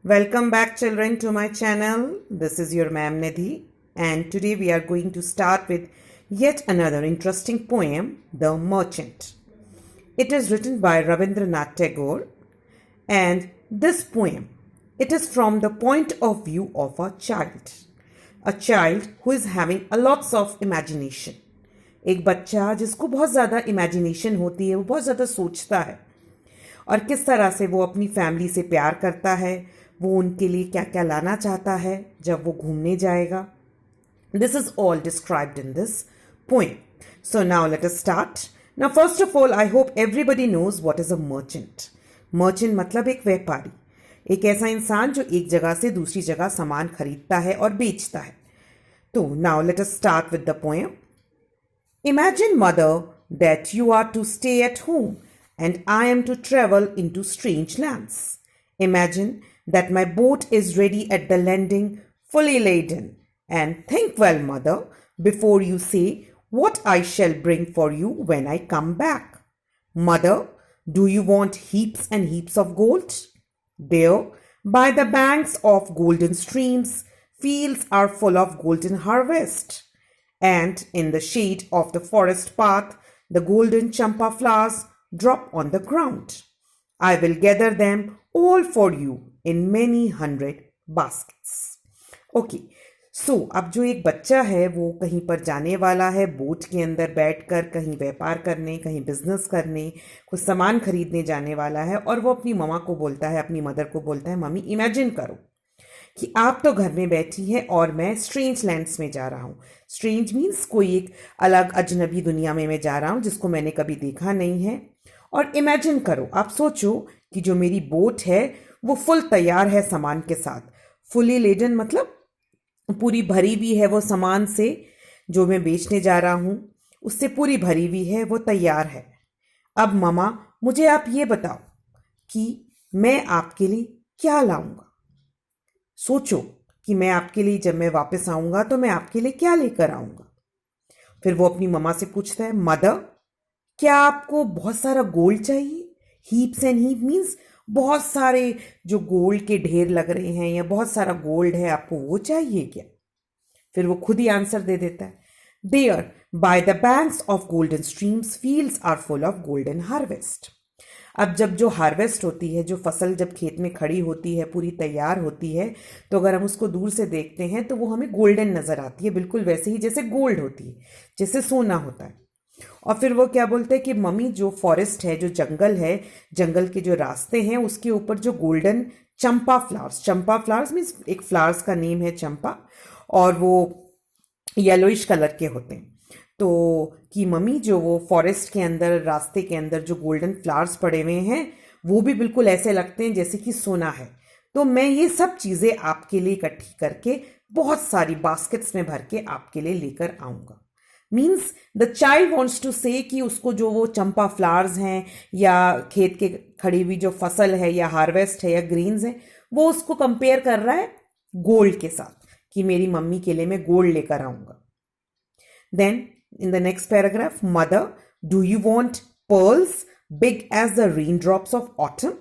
Welcome back, children, to my channel. This is your Ma'am Nidhi, and today we are going to start with yet another interesting poem, The Merchant. It is written by Rabindranath Tagore, and this poem, it is from the point of view of a child who is having a lots of imagination. एक बच्चा जिसको बहुत ज़्यादा imagination होती है, वो बहुत ज़्यादा सोचता है और किस तरह से वो अपनी फैमिली से प्यार करता है, वो उनके लिए क्या क्या लाना चाहता है जब वो घूमने जाएगा. This is all described in this poem. So now let us start. Now first of all I hope everybody knows what is a merchant. Merchant मतलब एक व्यापारी, एक ऐसा इंसान जो एक जगह से दूसरी जगह सामान खरीदता है और बेचता है. तो now let us start with the poem. Imagine, mother, that you are to stay at home and I am to travel into strange lands. Imagine that my boat is ready at the landing, fully laden. And think well, mother, before you say what I shall bring for you when I come back. Mother, do you want heaps and heaps of gold? There, by the banks of golden streams, fields are full of golden harvest. And in the shade of the forest path, the golden champa flowers drop on the ground. I will gather them all for you in many hundred baskets. Okay, so अब जो एक बच्चा है वो कहीं पर जाने वाला है, बोट के अंदर बैठकर कहीं व्यापार करने, कहीं बिजनेस करने, कुछ सामान खरीदने जाने वाला है और वो अपनी ममा को बोलता है, अपनी मदर को बोलता है, मम्मी इमेजिन करो कि आप तो घर में बैठी हैं और मैं स्ट्रेंज लैंड्स में जा रहा हूँ. स्ट्रेंज मीन्स कोई एक अलग अजनबी दुनिया में मैं जा रहा हूँ जिसको मैंने कभी देखा नहीं है. और इमेजिन करो, आप सोचो कि जो मेरी बोट है वो फुल तैयार है सामान के साथ. फुली लेडन मतलब पूरी भरी हुई है वो सामान से, जो मैं बेचने जा रहा हूँ उससे पूरी भरी हुई है, वो तैयार है. अब ममा मुझे आप ये बताओ कि मैं आपके लिए क्या लाऊंगा. सोचो कि मैं आपके लिए जब मैं वापस आऊंगा तो मैं आपके लिए क्या लेकर आऊंगा. फिर वो अपनी मम्मा से पूछता है, मदर क्या आपको बहुत सारा गोल्ड चाहिए? हीप्स एंड हीप मीन्स बहुत सारे जो गोल्ड के ढेर लग रहे हैं या बहुत सारा गोल्ड है, आपको वो चाहिए क्या? फिर वो खुद ही आंसर दे देता है, there by the banks of golden streams fields are full of golden harvest. अब जब जो हार्वेस्ट होती है, जो फसल जब खेत में खड़ी होती है, पूरी तैयार होती है, तो अगर हम उसको दूर से देखते हैं तो वो हमें गोल्डन नज़र आती है, बिल्कुल वैसे ही जैसे गोल्ड होती है, जैसे सोना होता है. और फिर वो क्या बोलते हैं कि मम्मी जो फॉरेस्ट है, जो जंगल है, जंगल के जो रास्ते हैं उसके ऊपर जो गोल्डन चंपा फ्लावर्स मीन्स एक फ्लावर्स का नेम है चंपा, और वो येलोइश कलर के होते हैं. तो कि मम्मी जो वो फॉरेस्ट के अंदर, रास्ते के अंदर जो गोल्डन फ्लावर्स पड़े हुए हैं वो भी बिल्कुल ऐसे लगते हैं जैसे कि सोना है. तो मैं ये सब चीज़ें आपके लिए इकट्ठी करके बहुत सारी बास्केट्स में भर के आपके लिए लेकर आऊँगा. Means the child wants to say कि उसको जो वो चंपा फ्लावर्स हैं या खेत के खड़ी हुई जो फसल है या हार्वेस्ट है या ग्रीन्स हैं, वो उसको कंपेयर कर रहा है गोल्ड के साथ कि मेरी मम्मी के लिए मैं गोल्ड लेकर आऊँगा. Then in the next paragraph, mother, do you want pearls big as the raindrops of autumn?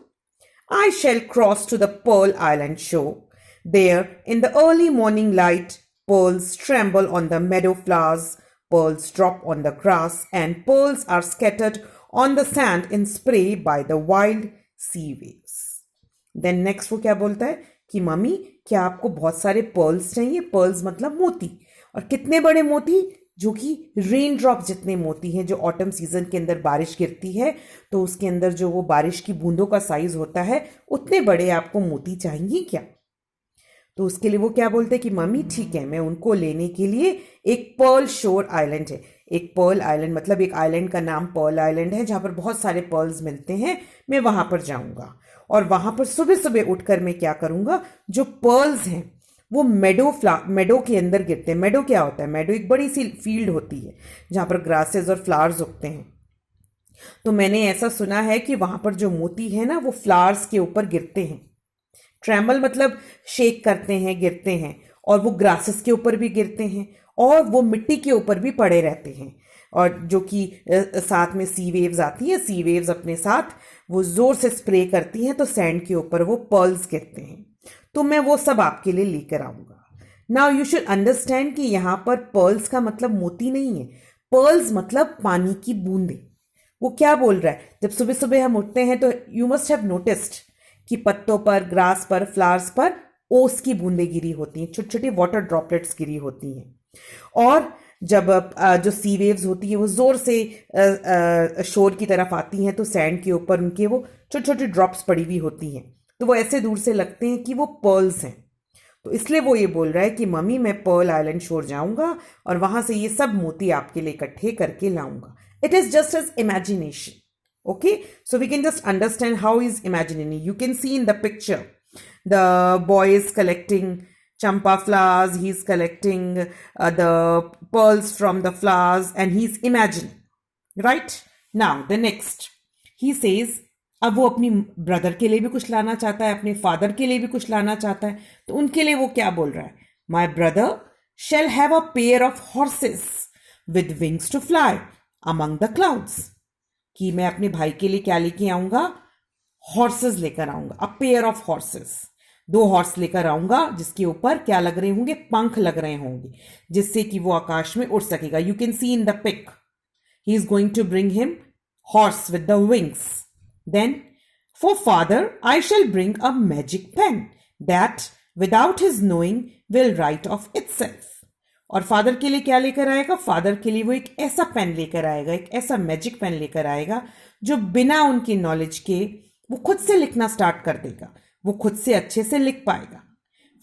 I shall cross to the Pearl Island shore. There, in the early morning light, pearls tremble on the meadow flowers, pearls drop on the grass, and pearls are scattered on the sand in spray by the wild sea waves. Then next वो क्या बोलता है कि mummy क्या आपको बहुत सारे pearls चाहिए? पर्ल्स मतलब मोती, और कितने बड़े मोती? जो कि रेन ड्रॉप जितने मोती हैं. जो ऑटम सीजन के अंदर बारिश गिरती है तो उसके अंदर जो वो बारिश की बूंदों का साइज होता है, उतने बड़े आपको मोती चाहिए क्या? तो उसके लिए वो क्या बोलते हैं कि मम्मी ठीक है, मैं उनको लेने के लिए एक पर्ल शोर आइलैंड है. एक पर्ल आइलैंड मतलब एक आइलैंड का नाम पर्ल आइलैंड है जहाँ पर बहुत सारे पर्ल्स मिलते हैं. मैं वहाँ पर जाऊँगा और वहाँ पर सुबह सुबह उठकर मैं क्या करूँगा, जो पर्ल्स हैं वो मेडो के अंदर गिरते हैं. मेडो क्या होता है? मेडो एक बड़ी सी फील्ड होती है जहाँ पर ग्रासेस और फ्लावर्स उगते हैं. तो मैंने ऐसा सुना है कि वहाँ पर जो मोती है ना वो फ्लावर्स के ऊपर गिरते हैं. ट्रैम्बल मतलब शेक करते हैं, गिरते हैं, और वो ग्रासेस के ऊपर भी गिरते हैं और वो मिट्टी के ऊपर भी पड़े रहते हैं. और जो कि साथ में सी वेव्स आती है, सी वेव्स अपने साथ वो जोर से स्प्रे करती हैं तो सैंड के ऊपर वो पर्ल्स गिरते हैं. तो मैं वो सब आपके लिए लेकर आऊंगा। नाउ यू शुड अंडरस्टैंड कि यहां पर पर्ल्स का मतलब मोती नहीं है, पर्ल्स मतलब पानी की बूंदे। वो क्या बोल रहा है, जब सुबह सुबह हम उठते हैं तो यू मस्ट हैव नोटिस्ड कि पत्तों पर, ग्रास पर, फ्लावर्स पर ओस की बूंदें गिरी होती हैं, छोटी छोटी वाटर ड्रॉपलेट्स गिरी होती हैं। और जब जो सी वेव्स होती है वो जोर से शोर की तरफ आती हैं तो सैंड के ऊपर उनके वो छोटी छोटी ड्रॉप्स पड़ी हुई होती हैं, तो वो ऐसे दूर से लगते हैं कि वो पर्ल्स हैं। तो इसलिए वो ये बोल रहा है कि मम्मी मैं पर्ल आइलैंड शोर जाऊंगा और वहां से ये सब मोती आपके लिए इकट्ठे करके लाऊंगा। It is just as imagination. Okay, so we can just understand how he's imagining. You can see in the picture the boy is collecting champa flowers, he's collecting the pearls from the flowers, and he's imagining. Right? Now the next, he says अब वो अपनी brother के लिए भी कुछ लाना चाहता है, अपने फादर के लिए भी कुछ लाना चाहता है, तो उनके लिए वो क्या बोल रहा है, my brother shall have a pair of horses with wings to fly among the clouds, कि मैं अपने भाई के लिए क्या लेके आऊंगा, हॉर्सेस लेकर आऊंगा, अ पेयर ऑफ हॉर्सेस, दो हॉर्स लेकर आऊंगा जिसके ऊपर क्या लग रहे होंगे, पंख लग रहे होंगे, जिससे कि वो आकाश में उड़ सकेगा। You can see in the pic he is going to bring him horse with the wings. Then for father I shall bring a magic pen that without his knowing will write of itself. और father के लिए क्या लेकर आएगा, father के लिए वो एक ऐसा पेन लेकर आएगा, एक ऐसा मैजिक पेन लेकर आएगा जो बिना उनकी नॉलेज के वो खुद से लिखना स्टार्ट कर देगा, वो खुद से अच्छे से लिख पाएगा।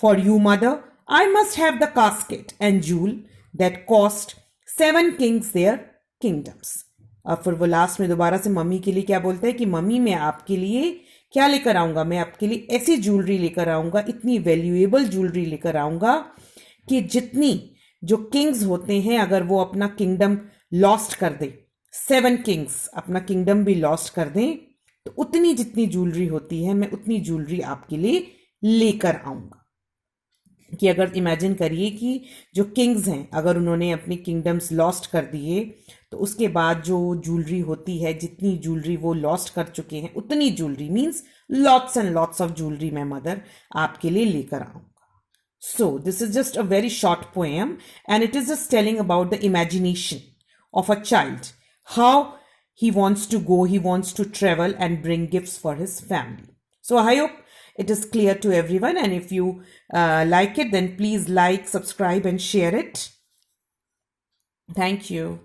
For you mother I must have the casket and jewel that cost 7 kings their kingdoms. और फिर वो लास्ट में दोबारा से मम्मी के लिए क्या बोलता है कि मम्मी मैं आपके लिए क्या लेकर आऊंगा, मैं आपके लिए ऐसी ज्वेलरी लेकर आऊंगा, इतनी वैल्यूएबल ज्वेलरी लेकर आऊंगा कि जितनी जो किंग्स होते हैं अगर वो अपना किंगडम लॉस्ट कर दे, 7 किंग्स अपना किंगडम भी लॉस्ट कर दें, तो उतनी जितनी ज्वेलरी होती है मैं उतनी ज्वेलरी आपके लिए लेकर आऊंगा। कि अगर इमेजिन करिए कि जो किंग्स हैं अगर उन्होंने अपनी किंगडम्स लॉस्ट कर दिए तो उसके बाद जो ज्वेलरी होती है, जितनी ज्वेलरी वो लॉस्ट कर चुके हैं उतनी jewellery means lots and lots of jewellery मैं मदर आपके लिए लेकर आऊंगा। So, this is just a very short poem and it is just telling about the imagination of a child, how he wants to go, he wants to travel and bring gifts for his family. So, I hope it is clear to everyone, and if you like it, then please like, subscribe and share it. Thank you.